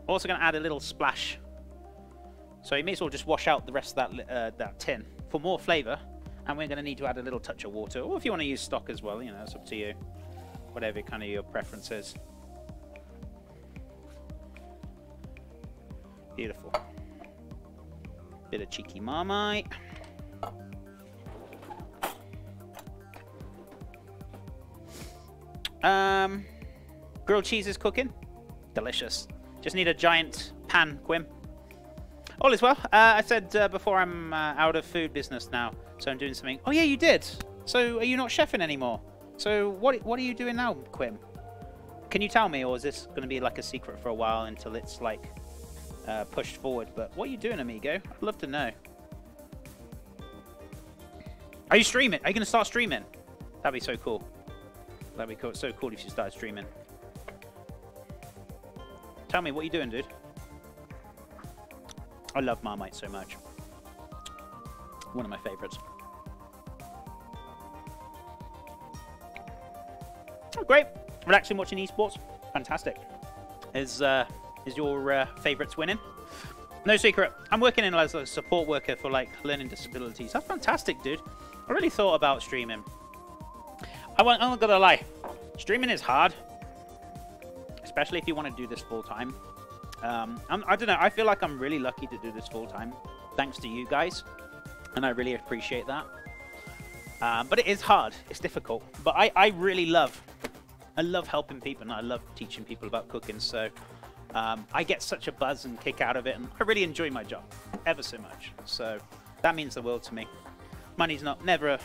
Also going to add a little splash. So you may as well just wash out the rest of that tin for more flavour. And we're going to need to add a little touch of water. Or if you want to use stock as well, you know, it's up to you. Whatever kind of your preference is. Beautiful. Bit of cheeky Marmite. Grilled cheese is cooking. Delicious. Just need a giant pan, Quim. All is well. I said before I'm out of food business now, so I'm doing something. Oh yeah, you did. So are you not chefing anymore? So what are you doing now, Quim? Can you tell me, or is this going to be like a secret for a while until it's like pushed forward? But what are you doing, amigo? I'd love to know. Are you streaming? Are you going to start streaming? That'd be so cool. That'd be cool. So cool if you started streaming. Tell me, what are you doing, dude? I love Marmite so much. One of my favorites. Oh, great. Relaxing watching esports. Fantastic. Is your favorites winning? No secret. I'm working in as a support worker for like learning disabilities. That's fantastic, dude. I really thought about streaming. I'm not gonna lie. Streaming is hard. Especially if you want to do this full time. I don't know. I feel like I'm really lucky to do this full time, thanks to you guys, and I really appreciate that. But it is hard. It's difficult. But I really love. I love helping people, and I love teaching people about cooking. So I get such a buzz and kick out of it, and I really enjoy my job ever so much. So that means the world to me. Money's never.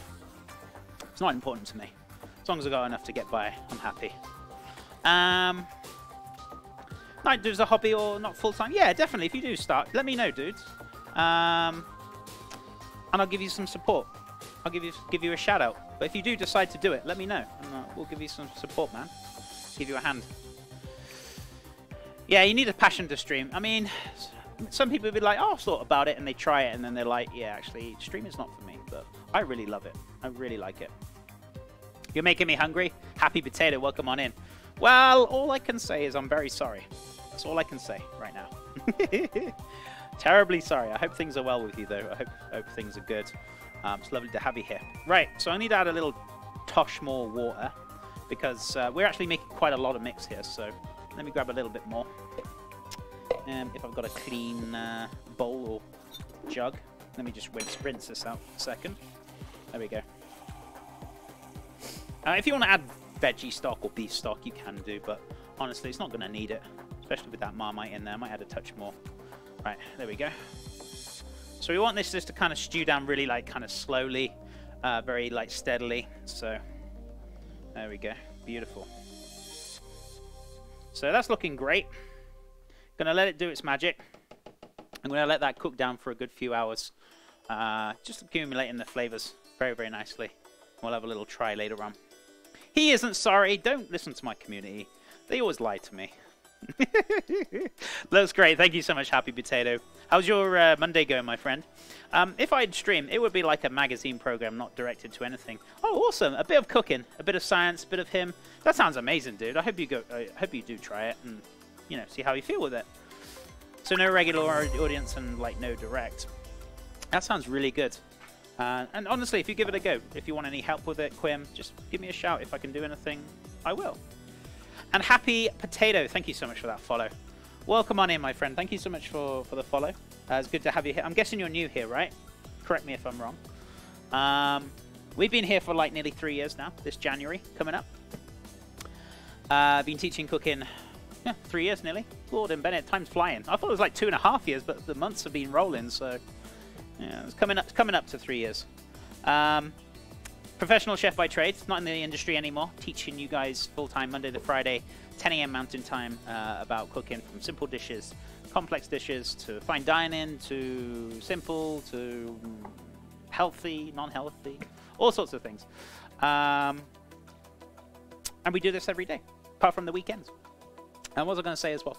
It's not important to me. As long as I got enough to get by, I'm happy. Might do as a hobby or not full time. Yeah, definitely. If you do start, let me know, dudes. And I'll give you some support. I'll give you a shout out. But if you do decide to do it, let me know, and we'll give you some support, man. Give you a hand. Yeah, you need a passion to stream. I mean, some people will be like, "Oh, I've thought about it," and they try it, and then they're like, "Yeah, actually, streaming's not for me." But I really love it. I really like it. You're making me hungry. Happy Potato, welcome on in. Well, all I can say is I'm very sorry. That's all I can say right now. Terribly sorry. I hope things are well with you, though. I hope things are good. It's lovely to have you here. Right, so I need to add a little tosh more water because we're actually making quite a lot of mix here. So let me grab a little bit more. If I've got a clean bowl or jug, let me just rinse this out a second. There we go. If you want to add veggie stock or beef stock, you can do, but honestly, it's not going to need it, especially with that Marmite in there. I might add a touch more. Right, there we go. So we want this just to kind of stew down really like kind of slowly, very like steadily. So there we go. Beautiful. So that's looking great. Gonna let it do its magic. I'm gonna let that cook down for a good few hours, just accumulating the flavors very, very nicely. We'll have a little try later on. He isn't sorry. Don't listen to my community. They always lie to me. Looks great. Thank you so much, Happy Potato. How's your Monday going, my friend? If I'd stream, it would be like a magazine program, not directed to anything. Oh, awesome. A bit of cooking, a bit of science, a bit of him. That sounds amazing, dude. I hope you do try it and, you know, see how you feel with it. So no regular audience and, like, no direct. That sounds really good. And honestly, if you give it a go, if you want any help with it, Quim, just give me a shout. If I can do anything, I will. And Happy Potato, thank you so much for that follow. Welcome on in, my friend. Thank you so much for the follow. It's good to have you here. I'm guessing you're new here, right? Correct me if I'm wrong. We've been here for like nearly 3 years now, this January coming up. I've been teaching cooking, 3 years nearly. Lord and Bennett, time's flying. I thought it was like 2.5 years, but the months have been rolling, so yeah, it's coming up to 3 years. Professional chef by trade, not in the industry anymore. Teaching you guys full-time Monday to Friday, 10 a.m. Mountain Time, about cooking from simple dishes, complex dishes, to fine dining, to simple, to healthy, non-healthy, all sorts of things. And we do this every day, apart from the weekends. And what was I going to say as well?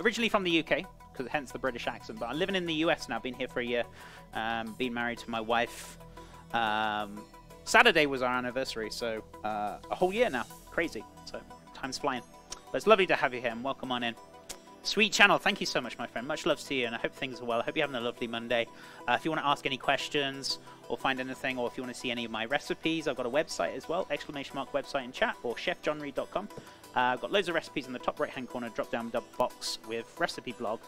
Originally from the UK, because hence the British accent, but I'm living in the US now, been here for a year, been married to my wife. Saturday was our anniversary, so a whole year now. Crazy. So time's flying. But it's lovely to have you here, and welcome on in. Sweet channel. Thank you so much, my friend. Much love to you, and I hope things are well. I hope you're having a lovely Monday. If you want to ask any questions or find anything, or if you want to see any of my recipes, I've got a website as well, ! website in chat, or chefjohnreed.com. I've got loads of recipes in the top right-hand corner, drop-down box with recipe blog,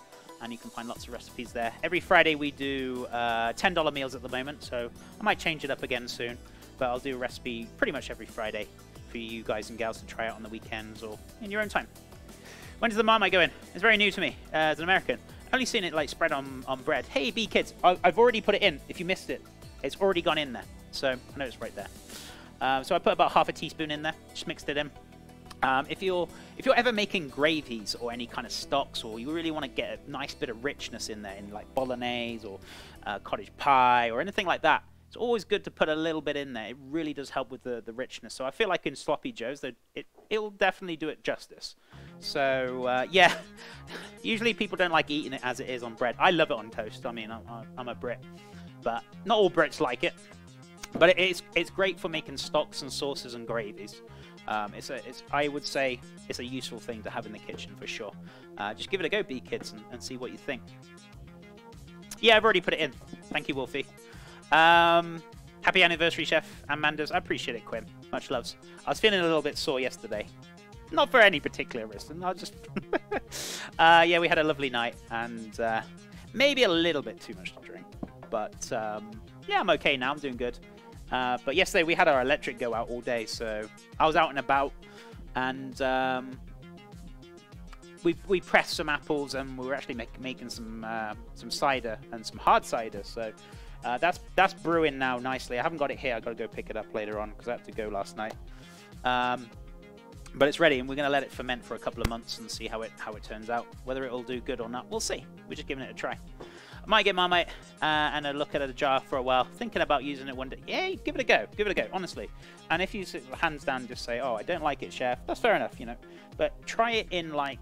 and you can find lots of recipes there. Every Friday we do $10 meals at the moment, so I might change it up again soon, but I'll do a recipe pretty much every Friday for you guys and gals to try out on the weekends or in your own time. When does the Marmite go in? It's very new to me as an American. I've only seen it like spread on bread. Hey, bee kids, I've already put it in. If you missed it, it's already gone in there. So I know it's right there. So I put about half a teaspoon in there. Just mixed it in. If you're ever making gravies or any kind of stocks, or you really want to get a nice bit of richness in there, in like bolognese or cottage pie or anything like that, it's always good to put a little bit in there. It really does help with the richness. So I feel like in sloppy joes, that it'll definitely do it justice. So yeah, usually people don't like eating it as it is on bread. I love it on toast. I mean, I'm a Brit, but not all Brits like it. But it's great for making stocks and sauces and gravies. I would say it's a useful thing to have in the kitchen for sure. Just give it a go, bee kids, and see what you think. Yeah, I've already put it in. Thank you, Wolfie. Happy anniversary, Chef Amanda's. I appreciate it, Quinn. Much loves. I was feeling a little bit sore yesterday. Not for any particular reason. I just... yeah, we had a lovely night, and maybe a little bit too much to drink. But yeah, I'm okay now. I'm doing good. But yesterday we had our electric go out all day, so I was out and about, and we pressed some apples, and we were actually making some cider and some hard cider. So that's brewing now nicely. I haven't got it here. I've got to go pick it up later on because I had to go last night. But it's ready, and we're going to let it ferment for a couple of months and see how it turns out. Whether it'll do good or not, we'll see. We're just giving it a try. I might get Marmite and a look at a jar for a while. Thinking about using it one day. Yeah, give it a go. Give it a go, honestly. And if you hands down just say, oh, I don't like it, chef, that's fair enough, you know. But try it in, like,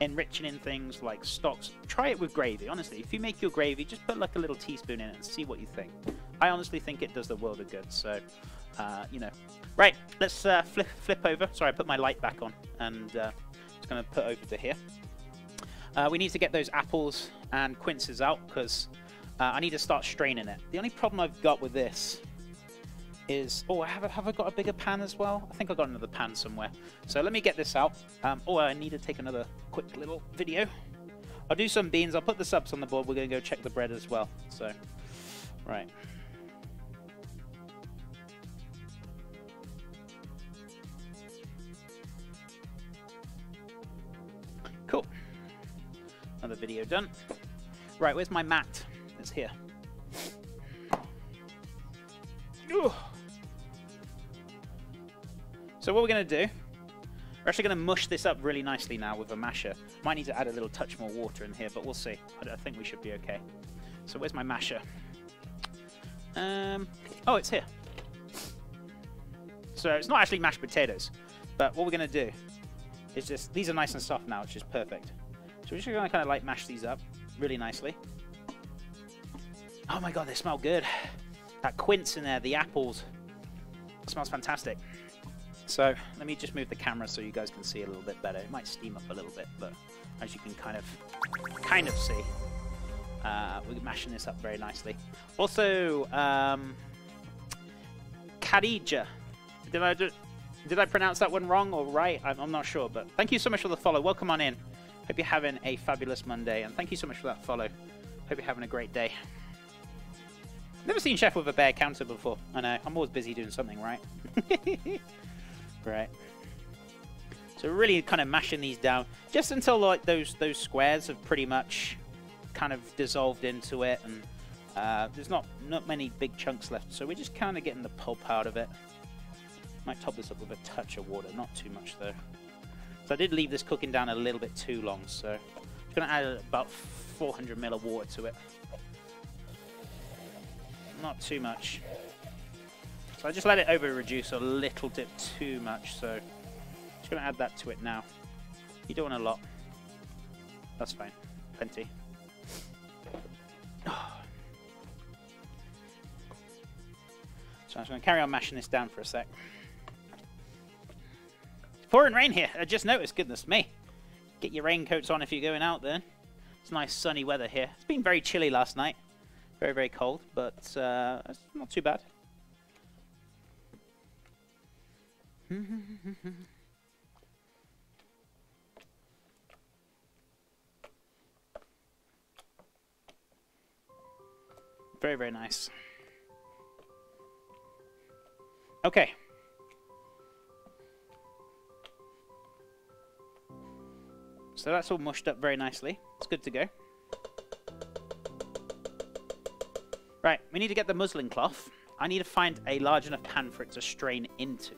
enriching in things like stocks. Try it with gravy, honestly. If you make your gravy, just put, like, a little teaspoon in it and see what you think. I honestly think it does the world of good, so, you know. Right, let's flip over. Sorry, I put my light back on. And just going to put over to here. We need to get those apples and quinces out because I need to start straining it. The only problem I've got with this is... Oh, have I got a bigger pan as well? I think I've got another pan somewhere. So let me get this out. Oh, I need to take another quick little video. I'll do some beans. I'll put the subs on the board. We're going to go check the bread as well. So, right. Cool. Another video done. Right, where's my mat? It's here. Ooh. So what we're going to do, we're actually going to mush this up really nicely now with a masher. Might need to add a little touch more water in here, but we'll see. I think we should be okay. So where's my masher? Oh, it's here. So it's not actually mashed potatoes, but what we're going to do is just, these are nice and soft now, which is perfect. So we're just going to kind of like mash these up really nicely. Oh my god, they smell good. That quince in there, the apples. It smells fantastic. So let me just move the camera so you guys can see a little bit better. It might steam up a little bit, but as you can kind of see, we're mashing this up very nicely. Also, Khadija. Did I pronounce that one wrong or right? I'm not sure, but thank you so much for the follow. Welcome on in. Hope you're having a fabulous Monday, and thank you so much for that follow. Hope you're having a great day. Never seen Chef with a bare counter before. I know, I'm always busy doing something, right? Right. So really kind of mashing these down, just until like those squares have pretty much kind of dissolved into it, and there's not many big chunks left. So we're just kind of getting the pulp out of it. Might top this up with a touch of water, not too much though. So I did leave this cooking down a little bit too long, so I'm going to add about 400 ml of water to it. Not too much. So I just let it over reduce a little bit too much, so I'm just going to add that to it now. You don't want a lot. That's fine. Plenty. So I'm just going to carry on mashing this down for a sec. Pouring rain here. I just noticed. Goodness me. Get your raincoats on if you're going out there. It's nice sunny weather here. It's been very chilly last night. Very, very cold, but it's not too bad. Very, very nice. Okay. So that's all mushed up very nicely. It's good to go. Right, we need to get the muslin cloth. I need to find a large enough pan for it to strain into.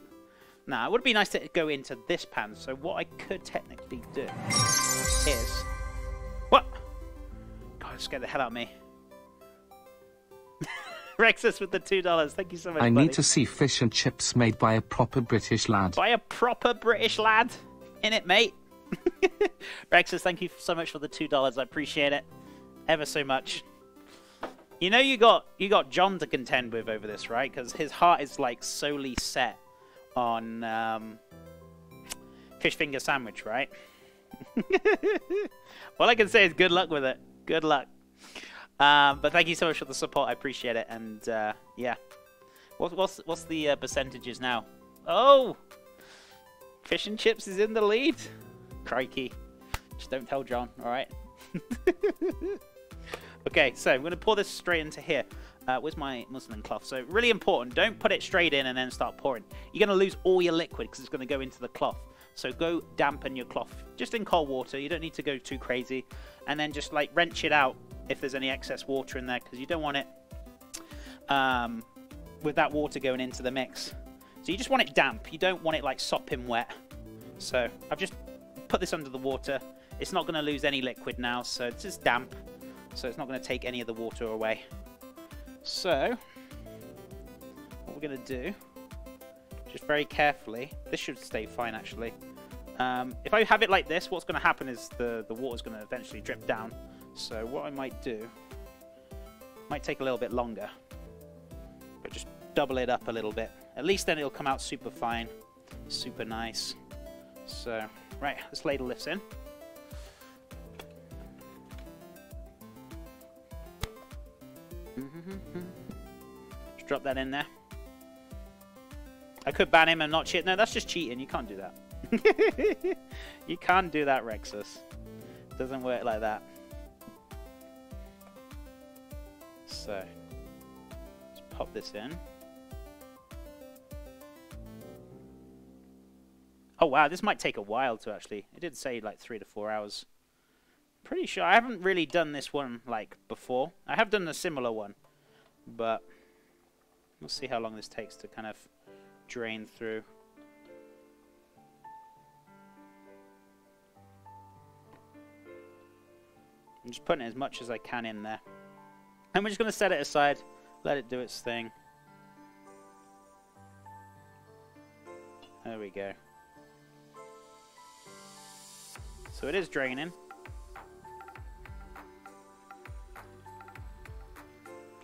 Now, it would be nice to go into this pan, so what I could technically do is... What? God, it scared the hell out of me. Rexus with the $2. Thank you so much, I buddy. need to see fish and chips made by a proper British lad. By a proper British lad? In it, mate. Rexus, thank you so much for the $2. I appreciate it. Ever so much. You know you got John to contend with over this, right? Because his heart is like solely set on fish finger sandwich, right? All I can say is good luck with it. Good luck. But thank you so much for the support. I appreciate it. And yeah, what's the percentages now? Oh, fish and chips is in the lead. Crikey! Just don't tell John. All right. Okay, so I'm going to pour this straight into here. Where's my muslin cloth? So really important, don't put it straight in and then start pouring. You're going to lose all your liquid because it's going to go into the cloth. So go dampen your cloth just in cold water. You don't need to go too crazy. And then just like wrench it out if there's any excess water in there, because you don't want it with that water going into the mix. So you just want it damp. You don't want it like sopping wet. So I've just put this under the water. It's not going to lose any liquid now, so it's just damp. So it's not going to take any of the water away. So what we're going to do, just very carefully, this should stay fine actually. If I have it like this, what's going to happen is the water's going to eventually drip down. So what I might do, might take a little bit longer, but just double it up a little bit. At least then it'll come out super fine, super nice. So, right, let's ladle this in. Just drop that in there. I could ban him and not cheat. No, that's just cheating. You can't do that. You can't do that, Rexus. Doesn't work like that. So, let's pop this in. Oh wow, this might take a while to actually. It did say like 3 to 4 hours. Pretty sure I haven't really done this one like before. I have done a similar one, but we'll see how long this takes to kind of drain through. I'm just putting as much as I can in there. And we're just going to set it aside, let it do its thing. There we go. So it is draining.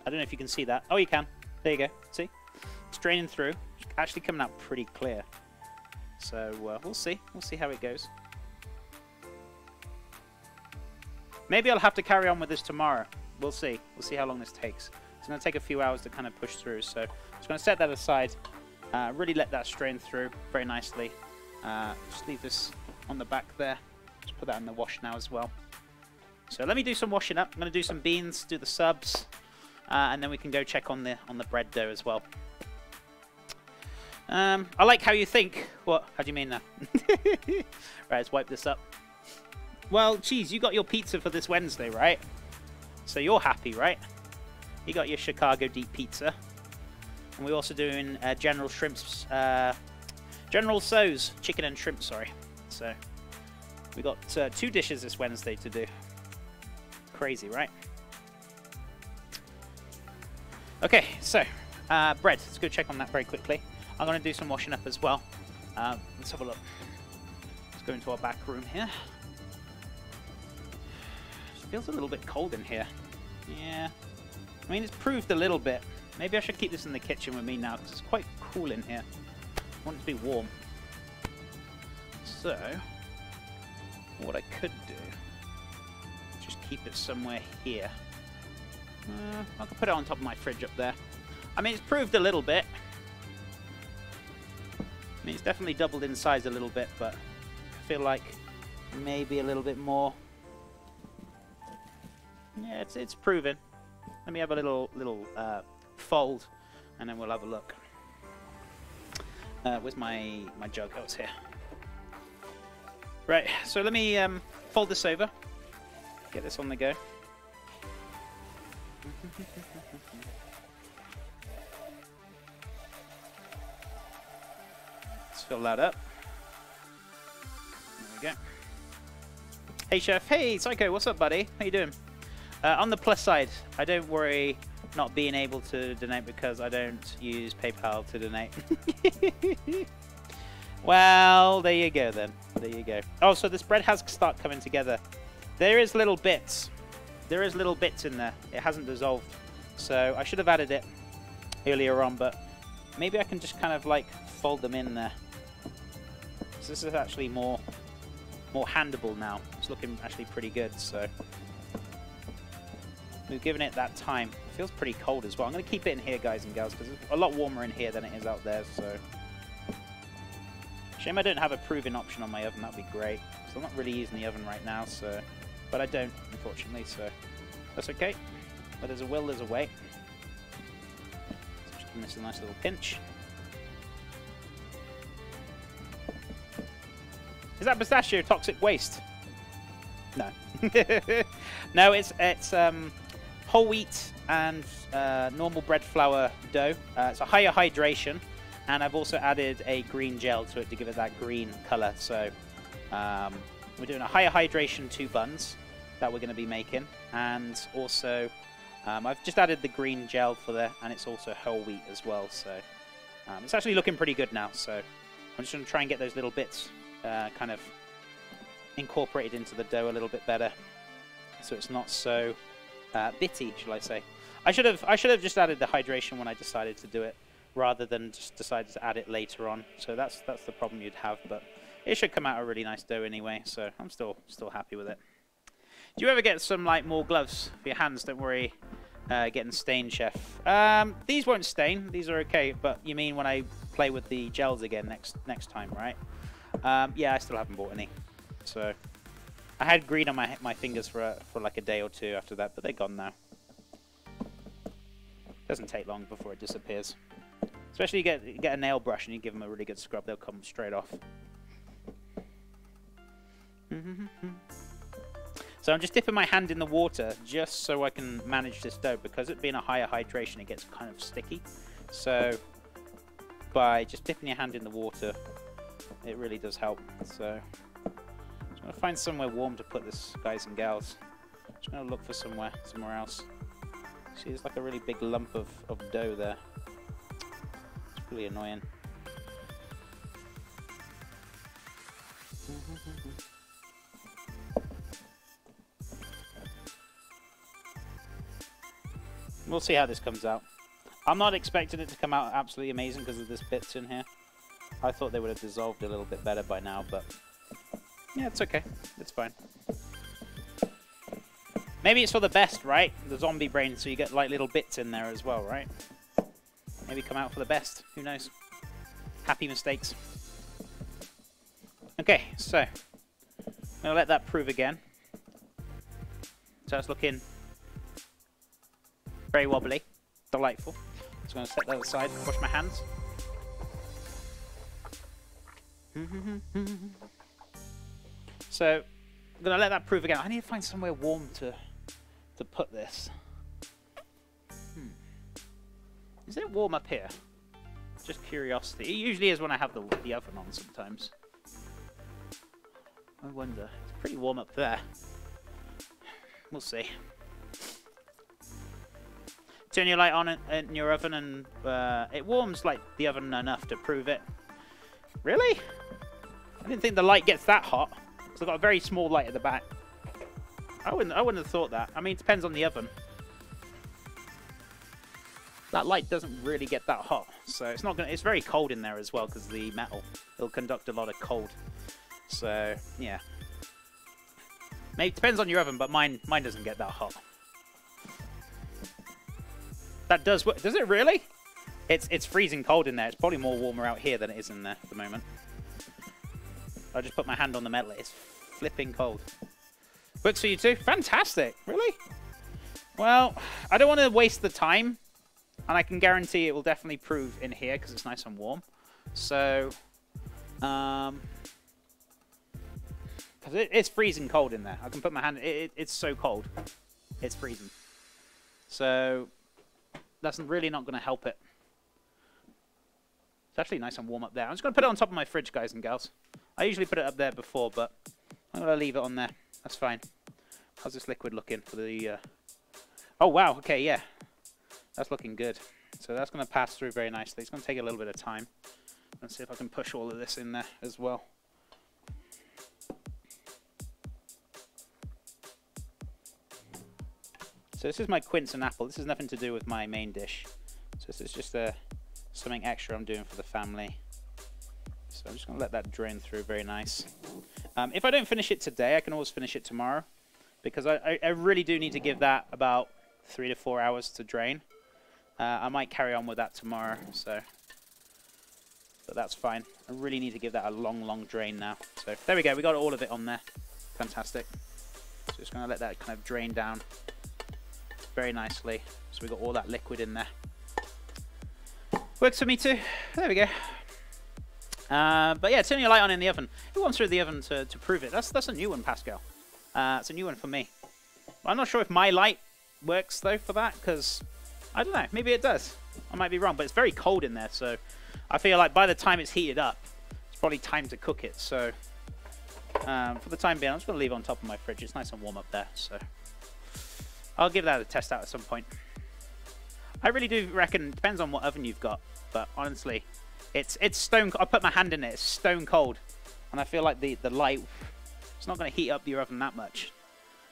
I don't know if you can see that. Oh, you can. There you go. See? It's draining through. It's actually coming out pretty clear. So we'll see. We'll see how it goes. Maybe I'll have to carry on with this tomorrow. We'll see. We'll see how long this takes. It's going to take a few hours to kind of push through. So I'm just going to set that aside. Really let that strain through very nicely. Just leave this on the back there. Just put that in the wash now as well. So let me do some washing up. I'm going to do some beans, do the subs. And then we can go check on the bread dough as well. I like how you think. What? How do you mean that? Right, let's wipe this up. Well, geez, you got your pizza for this Wednesday, right? So you're happy, right? You got your Chicago deep pizza. And we're also doing General Shrimps, General So's chicken and shrimp, sorry. So we got 2 dishes this Wednesday to do. Crazy, right? Okay, so bread. Let's go check on that very quickly. I'm going to do some washing up as well. Let's have a look. Let's go into our back room here. It feels a little bit cold in here. Yeah. I mean, it's proved a little bit. Maybe I should keep this in the kitchen with me now because it's quite cool in here. I want it to be warm. So, What I could do, just keep it somewhere here. I could put it on top of my fridge up there. I mean, it's proved a little bit. I mean, it's definitely doubled in size a little bit, but I feel like maybe a little bit more. Yeah, it's proven. Let me have a little fold, and then we'll have a look. Where's my jug? Oh, it's here. Right, so let me fold this over. Get this on the go. Let's fill that up. There we go. Hey, Chef. Hey, Psycho. What's up, buddy? How you doing? On the plus side, I don't worry not being able to donate because I don't use PayPal to donate. Well, there you go then. There you go. Oh, so this bread has start coming together. There is little bits. There is little bits in there. It hasn't dissolved. So I should have added it earlier on, but maybe I can just kind of like fold them in there. So this is actually more handable now. It's looking actually pretty good, so we've given it that time. It feels pretty cold as well. I'm going to keep it in here, guys and gals, because it's a lot warmer in here than it is out there, so shame I don't have a proving option on my oven. That'd be great. So I'm not really using the oven right now, so but I don't, unfortunately, so that's okay. But there's a will, there's a way. So just give this a nice little pinch. Is that pistachio toxic waste? No. No, it's whole wheat and normal bread flour dough. It's a higher hydration, and I've also added a green gel to it to give it that green color. So we're doing a higher hydration 2 buns that we're going to be making, and also I've just added the green gel for there, and it's also whole wheat as well. So it's actually looking pretty good now. So I'm just going to try and get those little bits kind of incorporated into the dough a little bit better, so it's not so bitty, shall I say. I should have just added the hydration when I decided to do it, rather than just decided to add it later on. So that's the problem you'd have, but it should come out a really nice dough anyway. So I'm still happy with it. Do you ever get some like more gloves for your hands? Don't worry, getting stained, Chef. These won't stain. These are okay. But you mean when I play with the gels again next time, right? Yeah, I still haven't bought any. So I had green on my fingers for like a day or two after that, but they're gone now. Doesn't take long before it disappears. Especially you get a nail brush and you give them a really good scrub, they'll come straight off. So I'm just dipping my hand in the water just so I can manage this dough, because it being a higher hydration, it gets kind of sticky. So by just dipping your hand in the water, it really does help. So I'm going to find somewhere warm to put this, guys and gals. I'm just going to look for somewhere else. See, there's like a really big lump of dough there. It's really annoying. We'll see how this comes out. I'm not expecting it to come out absolutely amazing because of this bits in here. I thought they would have dissolved a little bit better by now, but yeah, it's okay. It's fine. Maybe it's for the best, right? The zombie brain, so you get like little bits in there as well, right? Maybe come out for the best. Who knows? Happy mistakes. Okay, so I'm going to let that prove again. So it's looking very wobbly. Delightful. Just going to set that aside, wash my hands. So I'm going to let that prove again. I need to find somewhere warm to put this. Is it warm up here? Just curiosity. It usually is when I have the oven on sometimes. I wonder. It's pretty warm up there. We'll see. Turn your light on in your oven and it warms like the oven enough to prove it. Really? I didn't think the light gets that hot. So I've got a very small light at the back. I wouldn't have thought that. I mean, it depends on the oven. That light doesn't really get that hot, so it's not gonna. It's very cold in there as well because the metal. It'll conduct a lot of cold. So yeah. Maybe it depends on your oven, but mine doesn't get that hot. That does work. Does it really? It's freezing cold in there. It's probably more warmer out here than it is in there at the moment. I just put my hand on the metal. It's flipping cold. Works for you too? Fantastic. Really? Well, I don't want to waste the time. And I can guarantee it will definitely prove in here because it's nice and warm. So, because it's freezing cold in there. I can put my hand... It's so cold. It's freezing. So, that's really not going to help it. It's actually nice and warm up there. I'm just going to put it on top of my fridge, guys and gals. I usually put it up there before, but I'm going to leave it on there. That's fine. How's this liquid looking for the... Oh, wow. Okay, yeah. That's looking good. So that's going to pass through very nicely. It's going to take a little bit of time. Let's see if I can push all of this in there as well. So this is my quince and apple. This has nothing to do with my main dish. So this is just something extra I'm doing for the family. So I'm just going to let that drain through very nice. If I don't finish it today, I can always finish it tomorrow. Because I really do need to give that about 3 to 4 hours to drain. I might carry on with that tomorrow, but that's fine. I really need to give that a long drain now. So there we go. We got all of it on there. Fantastic. So just going to let that kind of drain down very nicely. So we got all that liquid in there. Works for me too. There we go. But yeah, turning a light on in the oven. Who wants through the oven to prove it? That's a new one, Pascal. It's a new one for me. I'm not sure if my light works though for that, because I don't know. Maybe it does. I might be wrong, but it's very cold in there, so I feel like by the time it's heated up, it's probably time to cook it. So for the time being, I'm just going to leave it on top of my fridge. It's nice and warm up there, so I'll give that a test out at some point. I really do reckon it depends on what oven you've got, but honestly, it's stone. I put my hand in it. It's stone cold, and I feel like the light, it's not going to heat up your oven that much.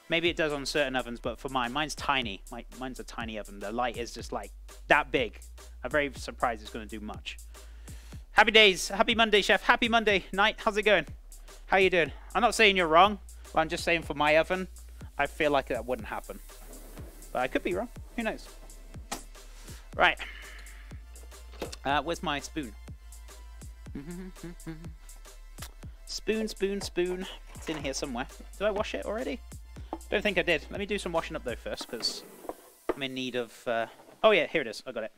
Maybe it does on certain ovens, but for mine's tiny. Mine's a tiny oven. The light is just like that big. I'm very surprised it's going to do much. Happy days. Happy Monday, chef. Happy Monday night. How's it going? How you doing? I'm not saying you're wrong, but I'm just saying for my oven, I feel like that wouldn't happen. But I could be wrong. Who knows? Right. Where's my spoon? Spoon. It's in here somewhere. Did I wash it already? Don't think I did. Let me do some washing up though first, because I'm in need of... Oh yeah, here it is. I got it.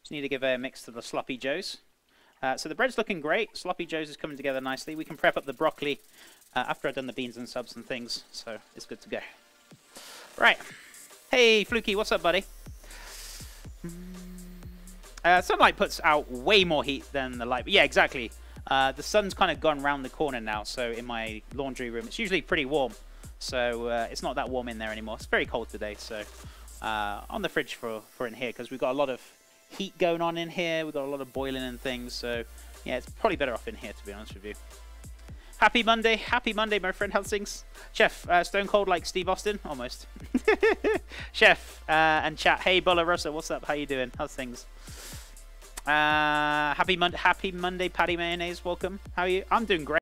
Just need to give a mix to the sloppy joes. So the bread's looking great. Sloppy joes is coming together nicely. We can prep up the broccoli after I've done the beans and subs and things, so it's good to go. Right. Hey, Fluky, what's up, buddy? Sunlight puts out way more heat than the light. But yeah, exactly. The sun's kind of gone round the corner now, so in my laundry room, it's usually pretty warm. So it's not that warm in there anymore. It's very cold today, so on the fridge for in here, because we've got a lot of heat going on in here. We've got a lot of boiling and things, so yeah, it's probably better off in here, to be honest with you. Happy Monday, my friend. How's things? Chef, stone cold like Steve Austin? Almost. Chef and chat. Hey, Bola Rosa, what's up? How you doing? How's things? Happy Monday, Patty Mayonnaise. Welcome. How are you? I'm doing great.